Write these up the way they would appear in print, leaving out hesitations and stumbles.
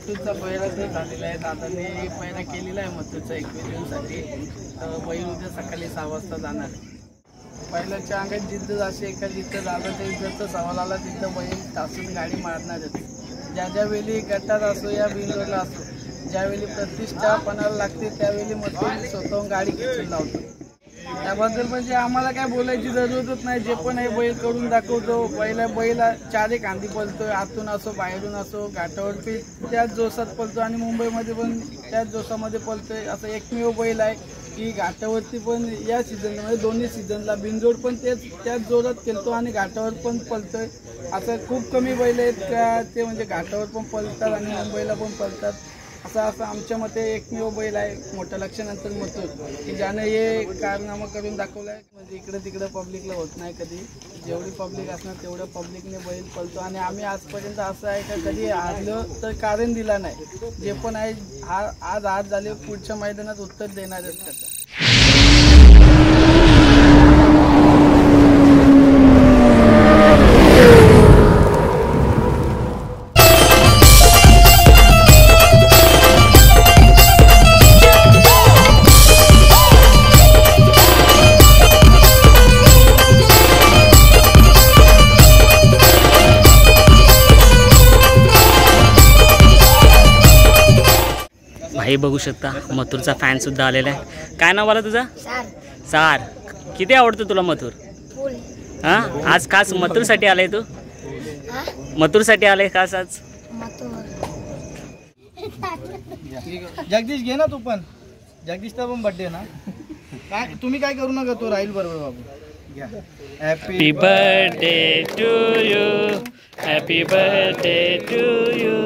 मथुरचा पहिला तर झालेला आहे. दादाने पहिला केलेला आहे मथुरचा 21 जूनसाठी. बैल उद्या सकाळी 6 वाजता जाणार आहे. बैलाच्या अंगात जिद्द अशी आहे का जिथं दादाच्या इज्जतचा सवाल आला तिथं बैल तासून गाडी मारणारच. ज्या वेळी गटात असो या बिनजोडला असो, ज्यावेळी प्रतिष्ठा पणाला लागते त्यावेळी मथुर स्वतःहून गाडी खेचून लावतो. त्याबद्दल म्हणजे आम्हाला काय बोलायची जरूरतच नाही. जे पण आहे बैल करून दाखवतो. बैला चारी कांदी पळतोय, आतून असो बाहेरून असो, घाटावरती त्याच जोशात पळतो आणि मुंबईमध्ये पण त्याच जोशामध्ये पळतोय. असं एकमेव बैल आहे की घाटावरती पण या सीझनमध्ये दोन्ही सीझनला बिनजोड पण त्याच जोरात खेळतो आणि घाटावर पण पळतोय. असं खूप कमी बैल आहेत का ते म्हणजे घाटावर पण पळतात आणि मुंबईला पण पळतात. असं आमच्या मते एकमेव बैल आहे मोठ्या लक्षानंतर मथुर की ज्यानं हे कारनामा करून दाखवलं आहे. म्हणजे इकडे तिकडे पब्लिकला होत नाही कधी. जेवढी पब्लिक असणार तेवढ्या पब्लिकने बैल पळतो आणि आम्ही आजपर्यंत असं आहे का कधी हारलं तर कारण दिला नाही. जे पण आहे आज हार झाले पुढच्या मैदानात उत्तर देणारच त्याचं. भाई बघू शकता मथुरचा फॅन सुद्धा आलेला आहे. काय नाव आलं तुझं? सार. किती आवडतं तुला मथुर? हां, आज खास मथुरसाठी आलाय तू? मथुरसाठी आलाय खास आज? जगदीश घे ना तू पण. जगदीशचा पण बर्थडे ना. काय तुम्ही काय करू नका, तो राहील बरोबर बाबू. Happy birthday to you, happy birthday to you,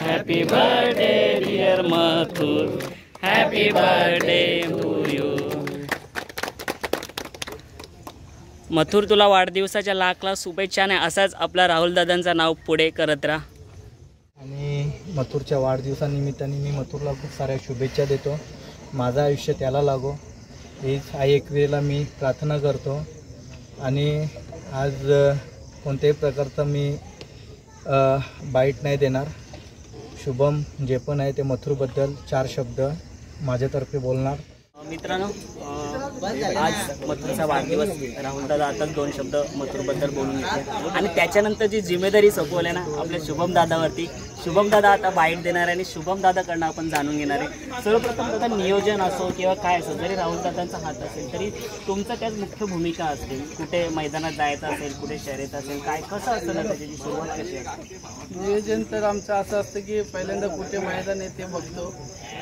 happy birthday dear Mathur, happy birthday to you. Mathur तुला वाढदिवसाच्या लाख शुभेच्छा. नाही असाच आपला राहुल दादांचं नाव पुढे करत राहा. आणि मथुरच्या वाढदिवसानिमित्ताने मी मथुरला खूप साऱ्या शुभेच्छा देतो. माझं आयुष्य त्याला लागो हीच आई एकवेळेला मी प्रार्थना करतो. आणि आज कोणत्याही प्रकारचा मी बाईट नाही देणार. शुभम जे पण आहे ते मथुरबद्दल 4 शब्द माझ्यातर्फे बोलणार. मित्रांनो, आज मथुरचा वाढदिवस. राहुल दादा आताच 2 शब्द मथुरबद्दल बोलून घेतले आणि त्याच्यानंतर जी जिम्मेदारी सोपवली ना आपल्या शुभम दादावरती. शुभम दादा आता बाईट देणार आहे आणि शुभम दादाकडनं आपण जाणून घेणार आहे. सर्वप्रथम दादा नियोजन असो किंवा काय असो, जरी राहुल दादांचा हात असेल तरी तुमचं त्यात मुख्य भूमिका असते. कुठे मैदानात जायचं असेल, कुठे शर्यत असेल, काय कसं असतं ना त्याची सुरुवात कशी असते? नियोजन तर आमचं असं असतं की पहिल्यांदा कुठे मैदान आहे ते बघतो.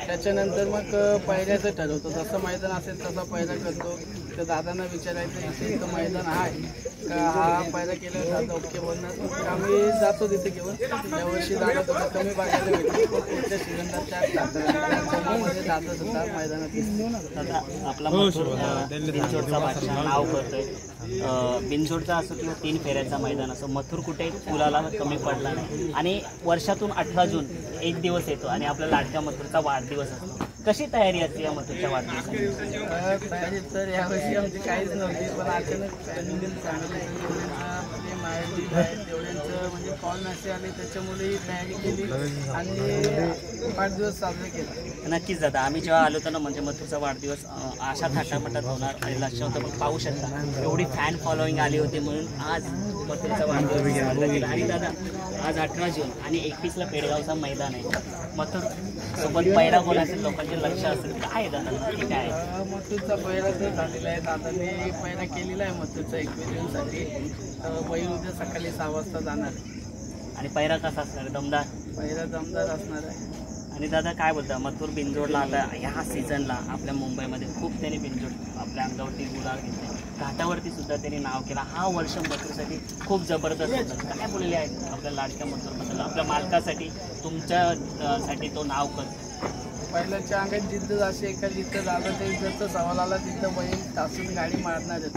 त्याच्यानंतर मग पहिल्याचं ठरवतो. जसं मैदान असेल तसा पहिला करतो. तर दादांना विचारायचं इथं मैदान आहे का, हा पहिला केला दादा ओके बोलणार. आम्ही जातो तिथे घेऊन. यावर्षी दादा थोडं कमी बघायला भेटतो पण पुढच्या सीझनला त्याच जातात. दादा सुद्धा मैदानात. दादा आपला मथुर बिनजोडचा बादशाह नाव करतोय. बिनजोडचा असो किंवा 3 फेऱ्याचा मैदान असो, मथुर कुठे फुलाला कमी पडला नाही. आणि वर्षातून 18 जून एक दिवस येतो आणि आपल्या लाडक्या मथुरचा वाढदिवस असतो. कशी तयारी असते या मथुरच्या वाढदिवसाची? तयारी तर यावर्षी आमची काहीच नव्हती, पण अचानक फॅमिली सांगितलं तेवढ्यांचं म्हणजे कॉल नसे आले त्याच्यामुळे ही तयारी केली आणि वाढदिवस साजरा केला. नक्कीच दादा, आम्ही जेव्हा आलो होतो ना म्हणजे मथुरचा वाढदिवस अशा थाटामाटात होणार आणि लक्ष होतं, पण पाहू शकता एवढी फॅन फॉलोईंग आली होती म्हणून आज मथुरचा वाढदिवस साजरा केला. आणि दादा आज 18 जून आणि 21ला पेडगावचा मैदान आहे. मथुर सोबत पहिला बोलायचं लोकांचे लक्ष असेल काय दादा नक्की काय? मथुरचा पहिला तर झालेला आहे. दादाने पहिला केलेला आहे मथुरचा 21 जूनसाठी. बैल उद्या सकाळी 6 वाजता जाणार आहे. आणि पहिला कसा असणार? दमदार? पहिला दमदार असणार आहे. आणि दादा काय बोलता, मथुर बिनजोडला आता ह्या सीझनला आपल्या मुंबईमध्ये खूप त्यांनी बिनजोड आपल्या अंगावरती गुलाल घेतले, घाटावरती सुद्धा त्यांनी नाव केला. हा वर्ष मथुरसाठी खूप जबरदस्त होता. काय बोलले आहेत आपल्या लाडक्या मथुरबद्दल, आपल्या मालकासाठी, तुमच्यासाठी तो नाव करतो? पहिल्याच्या अंगात जिद्द अशी आहे का जिथं दादा ते इज्जतचा सवाल आला तिथं बैल तासून गाडी मारणारच.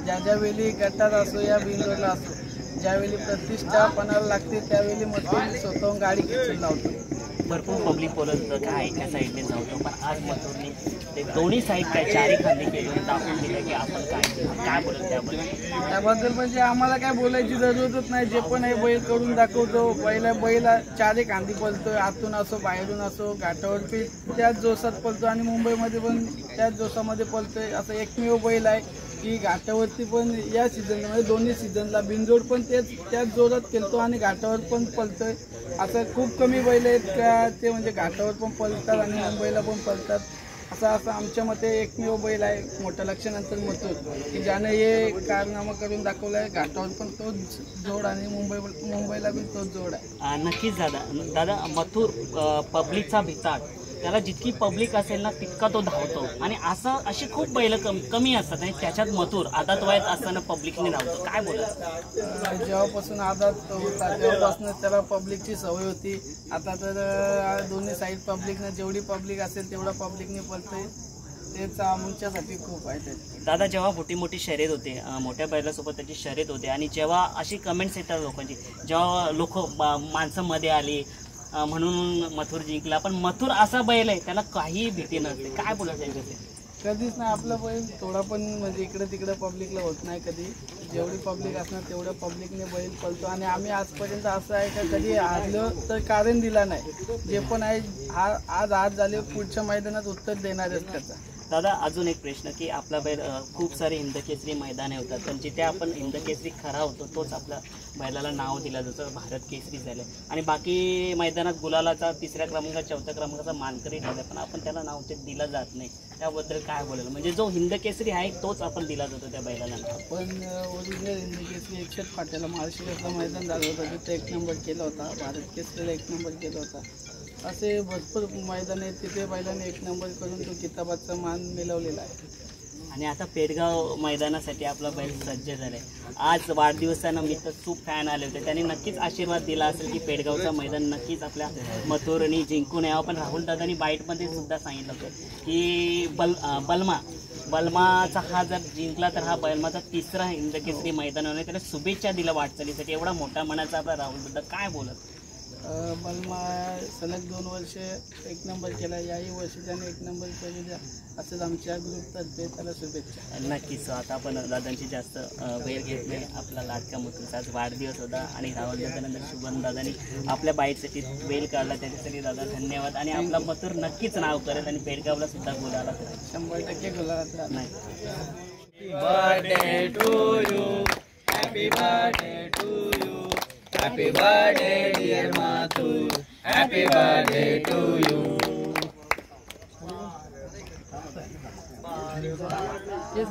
ज्या वेळी गटात असो या बिनजोडला असो, ज्यावेळी प्रतिष्ठा पणाला लागते त्यावेळी मथुर स्वतःहून गाडी खेचून लावतो. भरपूर पब्लिक बोलत होतं काय एका साईडने धावतो, पण आज मथुरने ते दोन्ही साईड काय चारी खांदी केली दाखवून दिलं की आपण काय बोलत त्याबद्दल म्हणजे आम्हाला काय बोलायची जरूरतच नाही. जे पण आहे बैल करून दाखवतो. बैल चारी खांदी पळतोय, आतून असो बाहेरून असो, घाटावरती त्याच जोशात पळतो आणि मुंबईमध्ये पण त्याच जोशामध्ये पळतोय. असं एकमेव बैल आहे की घाटावरती पण या सीझनमध्ये दोन्ही सीझनला बिनजोड पण त्याच जोरात खेळतो आणि घाटावर पण पळतोय. असं खूप कमी बैल आहेत का ते म्हणजे घाटावर पण पळतात आणि मुंबईला पण पळतात. असं आमच्या मते एकमेव बैल आहे मोठ्या लक्षानंतर मथुर की ज्यानं हे कारनामा करून दाखवलं आहे. घाटावर पण तोच जोड आणि मुंबईला पण तोच जोड आहे. नक्कीच दादा मथुर पब्लिकचा भिताड, त्याला जितकी पब्लिक असेल ना तितका तो धावतो आणि अशी खूप बैल कमी असतात आणि त्याच्यात मथुर आदात वयात असताना पब्लिकने धावतो. काय बोलत? जेव्हापासून आदात होता तेव्हापासून त्याला पब्लिकची सवय होती. आता तर दोन्ही साईड पब्लिकनं जेवढी पब्लिक असेल तेवढा पब्लिकने पळतोय. तेच आमच्यासाठी खूप आहे ते. दादा जेव्हा मोठी शर्यत होते, मोठ्या बैलासोबत त्याची शर्यत होते आणि जेव्हा अशी कमेंट्स येतात लोकांची, जेव्हा लोक माणसं मध्ये आली म्हणून मथुर जिंकला, पण मथुर असा बैल आहे त्याला काही भीती नसते. काय बोलायचं आहे? कधीच नाही. आपला बैल थोडा पण म्हणजे इकडे तिकडे पब्लिकला होत नाही कधी. जेवढी पब्लिक असणार तेवढ्या पब्लिकने बैल पळतो आणि आम्ही आजपर्यंत असं आहे का कधी हारलं तर कारण दिला नाही. जे पण आहे आज झाले पुढच्या मैदानात उत्तर देणारच त्याचा. दादा अजून एक प्रश्न की आपला बैल खूप सारे हिंदकेसरी मैदाने होतात, पण जिथे आपण हिंदकेसरी खरा होतो तोच आपल्या बैलाला नाव दिलं जसं भारत केसरी झालं आणि बाकी मैदानात गुलालाचा 3ऱ्या क्रमांकाचा 4थ्या क्रमांकाचा मानकरी ठरला, पण आपण त्याला नाव ते दिलं जात नाही. त्याबद्दल काय बोलेल? म्हणजे जो हिंदकेसरी आहे तोच आपण दिला जातो त्या बैलाला. पण ओरिजिनल हिंदकेसरी 100 फाट्याला महाराष्ट्रातला मैदान झालं होतं तिथे 1 नंबर केला होता. भारत केसरीला 1 नंबर केला होता. असे भरपूर मैदान आहेत तिथे बैलाने 1 नंबर करून तो किताबाचा मान मिळवलेला आहे. आणि आता पेडगाव मैदानासाठी आपला बैल सज्ज झालाय. आज वाढदिवसानिमित्त खूप फॅन आले होते, त्यांनी नक्कीच आशीर्वाद दिला असेल की पेडगावचं मैदान नक्कीच आपल्या मथुरनी जिंकून यावं. पण राहुल दादांनी बाईटमध्ये सुद्धा सांगितलं होतं की बलमाचा हा जर जिंकला तर हा बलमाचा 3रा हिंदकेसरी मैदान होणार. त्याला शुभेच्छा दिल्या वाटचालीसाठी. एवढा मोठा मनाचा आपला राहुल दादा. काय बोलत? बलमा सलग 2 वर्ष 1 नंबर केला. याही वर्षी त्याने 1 नंबर करू द्या असंच आमच्या ग्रुपतर्फे त्याला शुभेच्छा. नक्कीच. आता आपण दादांची जास्त वेळ घेत नाही. आपला लाडका मथुरचा आज वाढदिवस होता आणि राहुल दादानंतर शुभम दादांनी आपल्या बाईटसाठी वेळ काढला, त्याच्यासाठी दादा धन्यवाद. आणि आपला मथुर नक्कीच नाव करेल आणि पेडगावला सुद्धा गुलाला 100% गुलाला. नाही. Happy birthday dear Mathur, happy birthday to you. Yes.